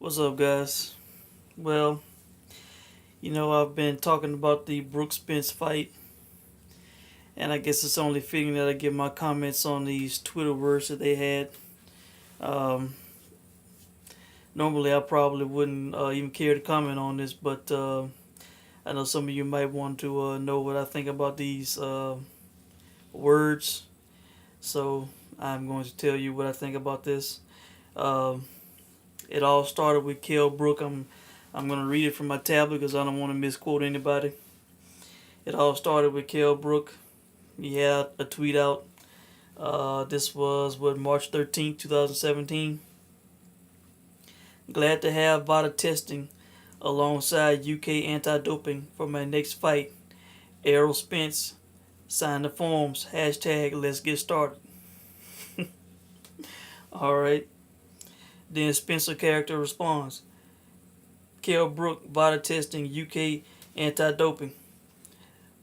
What's up, guys? Well, I've been talking about the Brook Spence fight, and I guess it's only fitting that I give my comments on these Twitter words that they had. Um, Normally, I probably wouldn't even care to comment on this, but I know some of you might want to know what I think about these words, so I'm going to tell you what I think about this. Um, it all started with Kell Brook. I'm going to read it from my tablet because I don't want to misquote anybody. It all started with Kell Brook. He had a tweet out. This was March 13th, 2017. Glad to have VADA testing alongside UK anti-doping for my next fight. Errol Spence, sign the forms. Hashtag let's get started. Alright. Then Spencer character responds. Kell Brook, VADA testing UK anti-doping.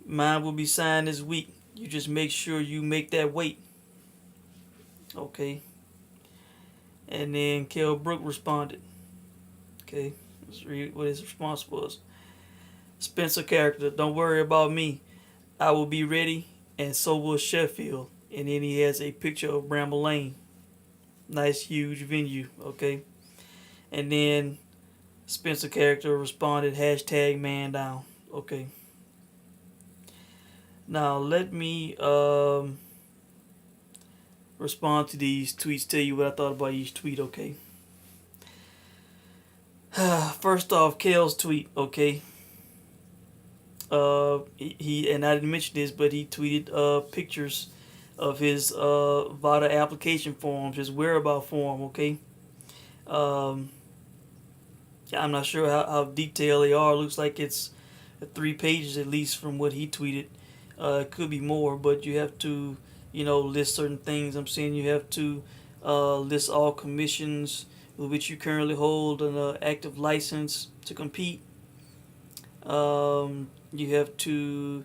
Mine will be signed this week. You just make sure you make that weight. Okay. And then Kell Brook responded. Okay. Let's read what his response was. Spencer character, don't worry about me. I will be ready, and so will Sheffield. And then he has a picture of Bramble Lane. Nice, huge venue. Okay. And then Spencer character responded, hashtag man down. Okay. Now let me respond to these tweets, tell you what I thought about each tweet, okay? First off, Kell's tweet, okay? He and I didn't mention this, but he tweeted pictures of his VADA application forms, his whereabout form, okay? I'm not sure how detailed they are. Looks like it's 3 pages at least from what he tweeted. It could be more, but you have to, list certain things. I'm saying you have to list all commissions with which you currently hold an active license to compete. You have to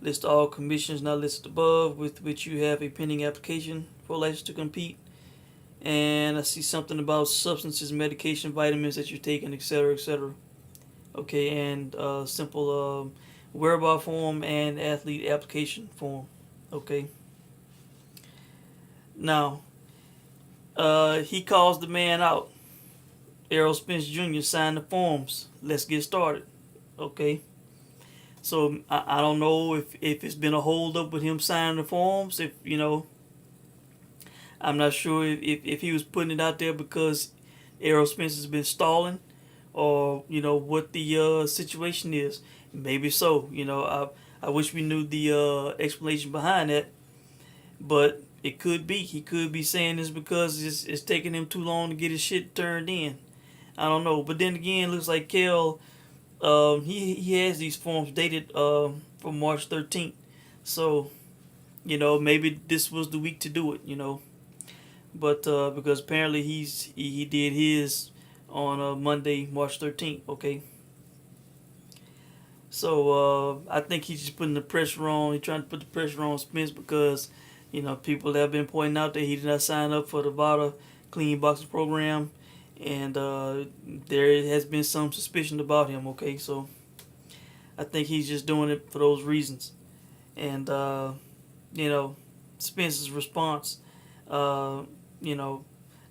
list all commissions not listed above with which you have a pending application for a license to compete. And I see something about substances, medication, vitamins that you're taking, etc., etc. Okay, and simple whereabout form and athlete application form. Okay. Now, he calls the man out. Errol Spence Jr. signed the forms. Let's get started. Okay. So I don't know if it's been a hold up with him signing the forms. If I'm not sure if he was putting it out there because Errol Spence has been stalling, or what the situation is. Maybe so. I wish we knew the explanation behind that, but it could be he could be saying this because it's taking him too long to get his shit turned in. I don't know, but then again, it looks like Kell, he has these forms dated from March 13th, so maybe this was the week to do it. But because apparently he did his on Monday, March 13th. Okay. So I think he's just putting the pressure on. He's trying to put the pressure on Spence because people have been pointing out that he did not sign up for the VADA clean boxing program, and there has been some suspicion about him. Okay, so I think he's just doing it for those reasons. And Spence's response, mine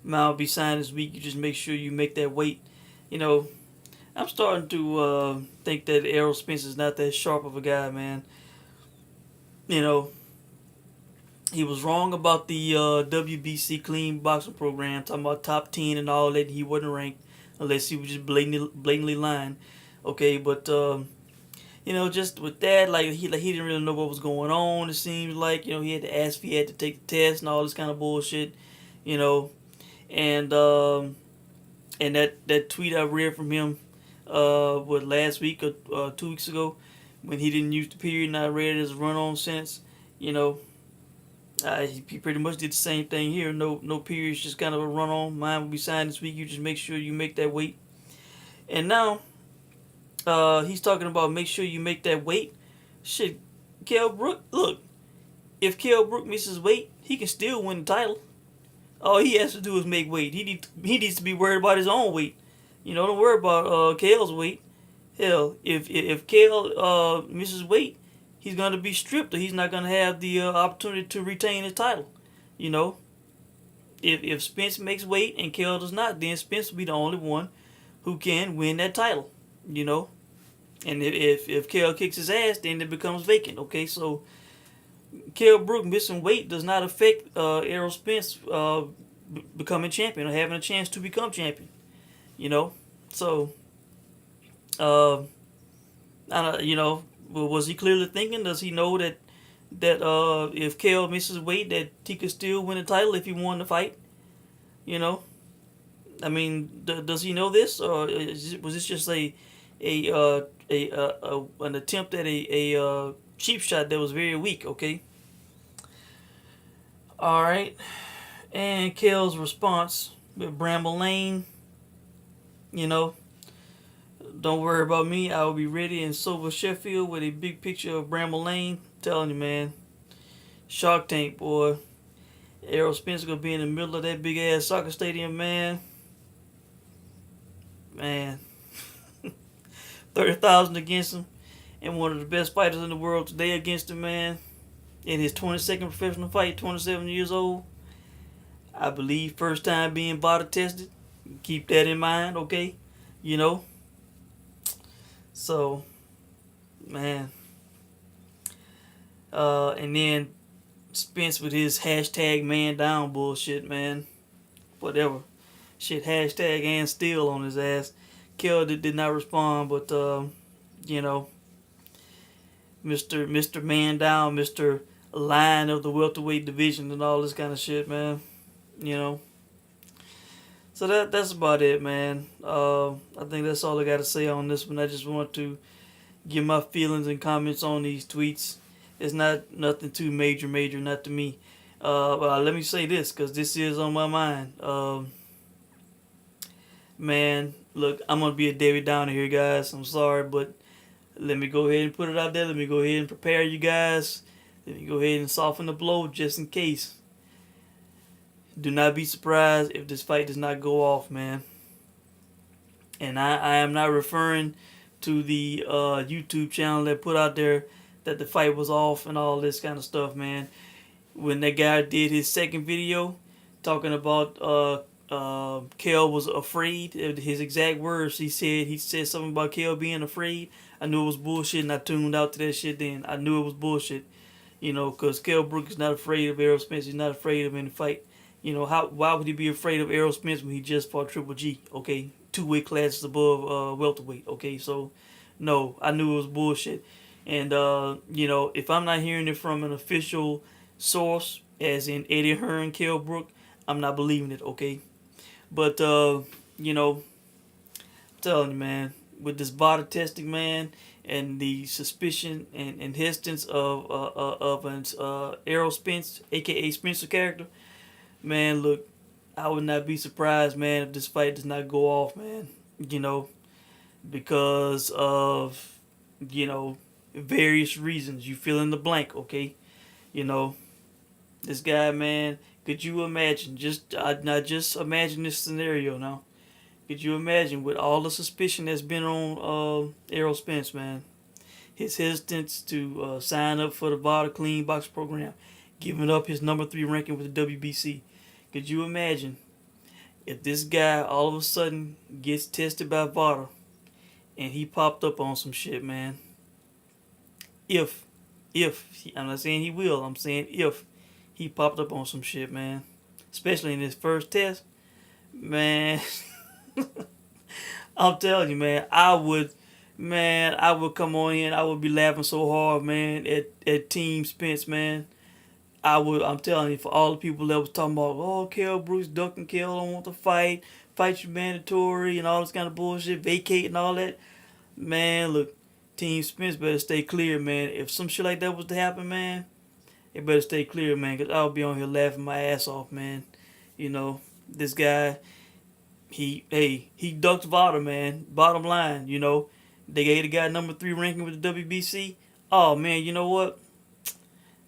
will be signed this week. You just make sure you make that weight. I'm starting to think that Errol Spence is not that sharp of a guy, man. He was wrong about the WBC clean boxing program, talking about top 10 and all that. He wasn't ranked unless he was just blatantly lying. Okay, but just with that, like he didn't really know what was going on. It seems like he had to ask if he had to take the test and all this kind of bullshit. And that tweet I read from him, last week or 2 weeks ago, when he didn't use the period and I read it as a run-on sentence, he pretty much did the same thing here. No periods, just kind of a run-on. Mine will be signed this week. You just make sure you make that weight. And now, he's talking about make sure you make that weight. Shit, Kell Brook, look, if Kell Brook misses weight, he can still win the title. All he has to do is make weight. He needs to be worried about his own weight. You know, don't worry about Kale's weight. Hell, if Kale misses weight, he's gonna be stripped, or he's not gonna have the opportunity to retain his title. You know, if Spence makes weight and Kale does not, then Spence will be the only one who can win that title. You know, and if Kale kicks his ass, then it becomes vacant. Okay, so Kell Brook missing weight does not affect Errol Spence becoming champion or having a chance to become champion. You know, so uh, you know, was he clearly thinking? Does he know that if Kell misses weight, that he could still win the title if he won the fight? You know, I mean, does he know this, or was this just an attempt at a cheap shot that was very weak? Okay, all right. And Kell's response with Bramble Lane, you know, don't worry about me. I will be ready in sober Sheffield with a big picture of Bramble Lane. Telling you, man. Shark Tank, boy. Errol Spence gonna be in the middle of that big ass soccer stadium, man. Man. 30,000 against him. And one of the best fighters in the world today against him, man. In his 22nd professional fight, 27 years old. I believe first time being body tested. Keep that in mind, okay? You know? So, man. And then Spence with his hashtag man down bullshit, man. Whatever. Shit, hashtag and still on his ass. Kell did not respond, but, you know, Mr. Man Down, Mr. Lion of the welterweight division and all this kind of shit, man. You know. So that's about it, man. I think that's all I got to say on this one. I just want to give my feelings and comments on these tweets. It's not nothing too major, not to me. But let me say this, because this is on my mind. Man, look, I'm going to be a Debbie Downer here, guys. I'm sorry, but let me go ahead and put it out there. Let me go ahead and prepare you guys. Let me go ahead and soften the blow just in case. Do not be surprised if this fight does not go off, man. And I am not referring to the YouTube channel that put out there that the fight was off and all this kind of stuff, man. When that guy did his second video talking about Kell was afraid, his exact words, he said something about Kell being afraid. I knew it was bullshit, and I tuned out to that shit then. I knew it was bullshit, you know, because Kell Brook is not afraid of Errol Spence. He's not afraid of any fight. You know, why would he be afraid of Errol Spence when he just fought Triple G, okay? 2 weight classes above welterweight, okay? So, no, I knew it was bullshit. And, you know, if I'm not hearing it from an official source, as in Eddie Hearn, Kell Brook, I'm not believing it, okay? But, you know, I'm telling you, man, with this body testing, man, and the suspicion and hesitance of an Errol Spence, a.k.a. Spencer character, man, look, I would not be surprised, man, if this fight does not go off, man. You know, because of, you know, various reasons. You fill in the blank, okay? You know, this guy, man, could you imagine? Just imagine this scenario now. Could you imagine with all the suspicion that's been on Errol Spence, man? His hesitance to sign up for the VADA Clean Box program, giving up his number 3 ranking with the WBC. Could you imagine if this guy all of a sudden gets tested by VADA and he popped up on some shit, man? If I'm not saying he will, I'm saying if he popped up on some shit, man, especially in his first test, man, I'm telling you, man, I would come on in, I would be laughing so hard, man, at Team Spence, man. I'm telling you, for all the people that was talking about, oh, Kell Brook's ducking, Kell don't want to fight you mandatory and all this kind of bullshit, vacate and all that. Man, look, Team Spence better stay clear, man. If some shit like that was to happen, man, it better stay clear, man, because I'll be on here laughing my ass off, man. You know, this guy, he ducked VADA, man. Bottom line, you know, they gave the guy number 3 ranking with the WBC. Oh, man, you know what?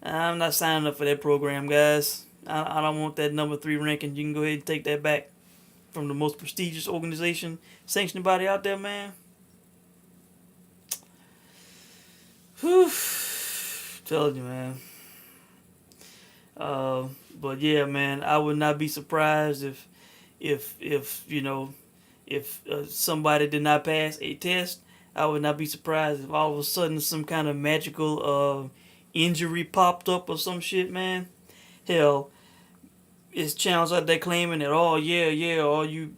I'm not signing up for that program, guys. I don't want that number 3 ranking. You can go ahead and take that back. from the most prestigious organization, sanctioning body out there, man. Whew. Telling you, man. But yeah, man, I would not be surprised if you know, if somebody did not pass a test. I would not be surprised if all of a sudden some kind of magical injury popped up or some shit, man. Hell, it's channels out there claiming that, oh yeah, all you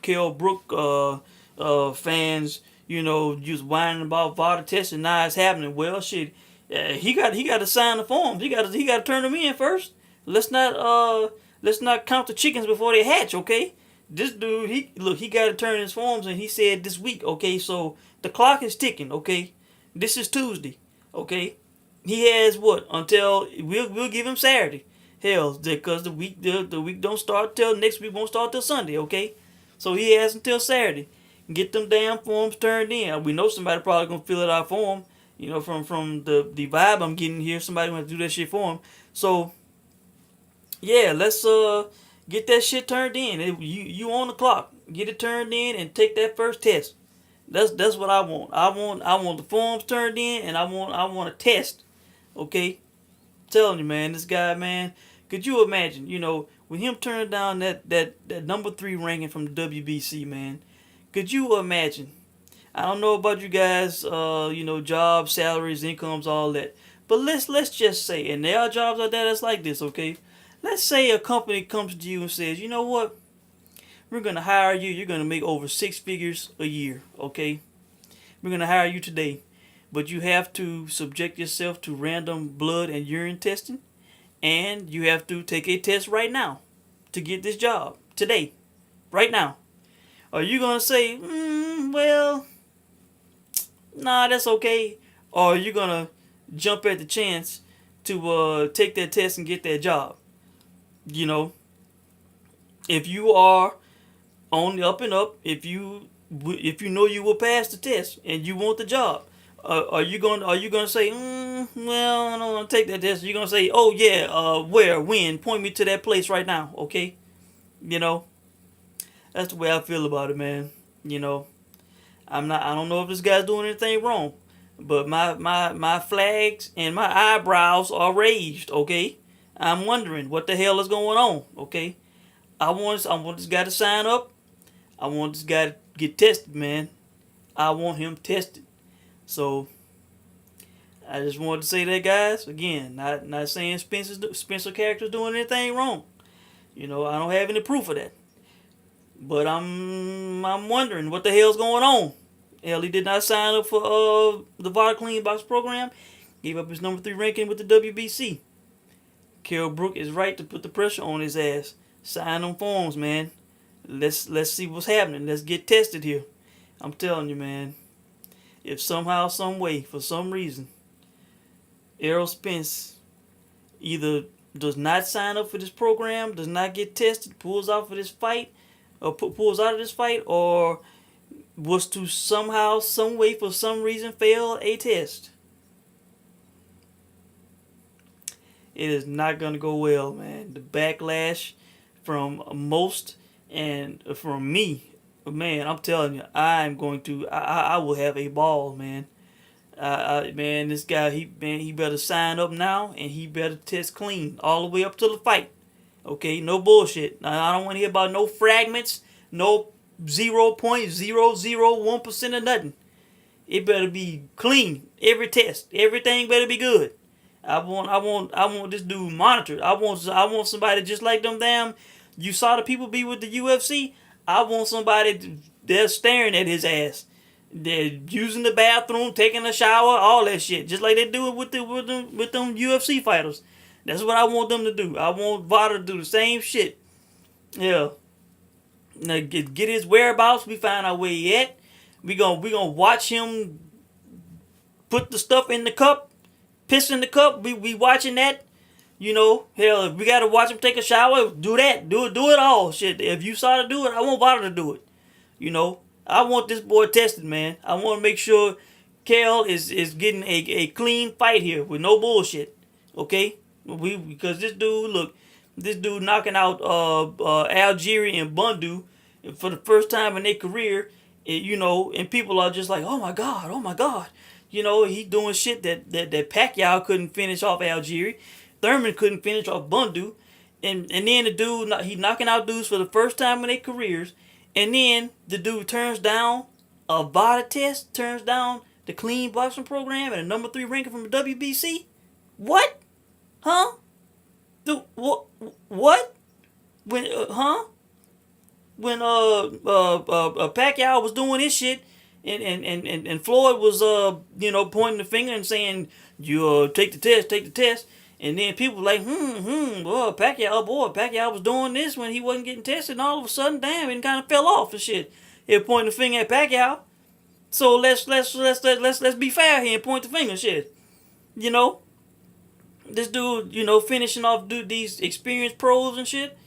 Kell Brook fans, you know, just whining about VADA testing. Now it's happening. Well, shit, he got to sign the forms. He got to turn them in first. Let's not count the chickens before they hatch. Okay, this dude, he got to turn his forms, and he said this week. Okay, so the clock is ticking. Okay, this is Tuesday. Okay, he has what until we'll give him Saturday. Hell, because the week don't start till next week, won't start till Sunday. Okay, so he has until Saturday. Get them damn forms turned in. We know somebody probably gonna fill it out for him. You know, from the vibe I'm getting here, somebody gonna do that shit for him. So yeah, let's get that shit turned in. You on the clock. Get it turned in and take that first test. That's what I want. I want the forms turned in, and I want a test. Okay, I'm telling you, man, this guy, man. Could you imagine, you know, with him turning down that number 3 ranking from the WBC, man? Could you imagine? I don't know about you guys, you know, jobs, salaries, incomes, all that. But let's just say, and there are jobs out there that's like this, okay? Let's say a company comes to you and says, you know what? We're gonna hire you. You're gonna make over 6 figures a year, okay? We're gonna hire you today, but you have to subject yourself to random blood and urine testing, and you have to take a test right now to get this job today, right now. Are you gonna say, well, nah, that's okay? Or are you gonna jump at the chance to take that test and get that job? You know, if you are on the up and up, if you know you will pass the test and you want the job, are you gonna say, well, I don't want to take that test? You're gonna say, oh yeah, where, when? Point me to that place right now, okay? You know, that's the way I feel about it, man. You know, I don't know if this guy's doing anything wrong, but my flags and my eyebrows are raised, okay? I'm wondering what the hell is going on, okay? I want this guy to sign up. I want this guy to get tested, man. I want him tested. So I just wanted to say that, guys. Again, not saying Spencer character's doing anything wrong. You know, I don't have any proof of that. But I'm wondering what the hell's going on. Hell, he did not sign up for the VAR Clean Box program. Gave up his number 3 ranking with the WBC. Kell Brook is right to put the pressure on his ass. Sign them forms, man. Let's see what's happening. Let's get tested here. I'm telling you, man. If somehow, some way, for some reason, Errol Spence either does not sign up for this program, does not get tested, pulls out of this fight, or was to somehow, some way, for some reason, fail a test, it is not going to go well, man. The backlash from most and from me, man, I'm telling you, I will have a ball, man. Man, this guy, he better sign up now, and he better test clean all the way up to the fight. Okay, no bullshit. I don't want to hear about no fragments, no 0.001% of nothing. It better be clean. Every test, everything better be good. I want this dude monitored. I want somebody just like them damn. You saw the people be with the UFC. I want somebody they're staring at his ass. They're using the bathroom, taking a shower, all that shit, just like they do it with them UFC fighters. That's what I want them to do. I want VADA to do the same shit. Yeah. Now get his whereabouts. We find out where he at. We gonna watch him put the stuff in the cup, piss in the cup. We watching that. You know, hell, if we gotta watch him take a shower, do that. Do it all. Shit. If you saw to do it, I want VADA to do it. You know, I want this boy tested, man. I want to make sure Kell is getting a clean fight here with no bullshit. Okay? Because this dude, look, This dude knocking out Algeria and Bundu for the first time in their career, and people are just like, oh my god, oh my god. He doing shit that Pacquiao couldn't finish off Algeria. Thurman couldn't finish off Bundu. And then the dude, he knocking out dudes for the first time in their careers. And then the dude turns down a VADA test, turns down the clean boxing program and a number 3 ranking from the WBC. What? Huh? Dude, what? When, When Pacquiao was doing his shit, and Floyd was pointing the finger and saying, you take the test. And then people were like, Pacquiao was doing this when he wasn't getting tested, and all of a sudden, damn, it kind of fell off and shit. He pointing the finger at Pacquiao. So let's be fair here and point the finger, shit. This dude, finishing off these experienced pros and shit,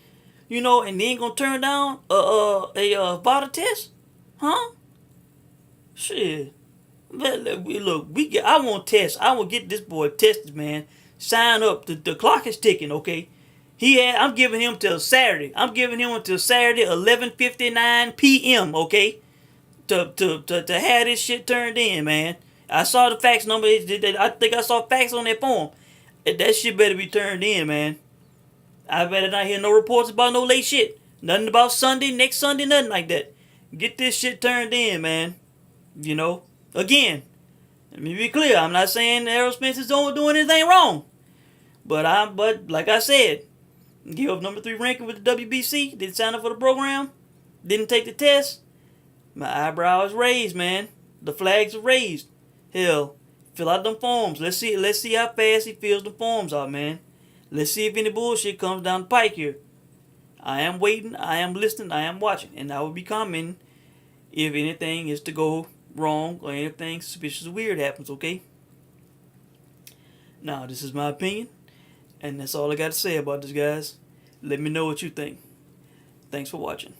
and then gonna turn down a VADA test, huh? Shit. Look, I want tests. I want to get this boy tested, man. Sign up. The clock is ticking, okay? I'm giving him till Saturday. I'm giving him until Saturday, 11:59 p.m., okay? To have this shit turned in, man. I saw the fax number. I think I saw fax on that form. That shit better be turned in, man. I better not hear no reports about no late shit. Nothing about Sunday, next Sunday, nothing like that. Get this shit turned in, man. Again, let me be clear. I'm not saying Errol Spence is doing anything wrong. But like I said, give up number 3 ranking with the WBC, didn't sign up for the program, didn't take the test. My eyebrow is raised, man. The flags are raised. Hell, fill out them forms. Let's see how fast he fills the forms out, man. Let's see if any bullshit comes down the pike here. I am waiting, I am listening, I am watching, and I will be commenting if anything is to go wrong or anything suspicious or weird happens, okay? Now, this is my opinion, and that's all I got to say about this, guys. Let me know what you think. Thanks for watching.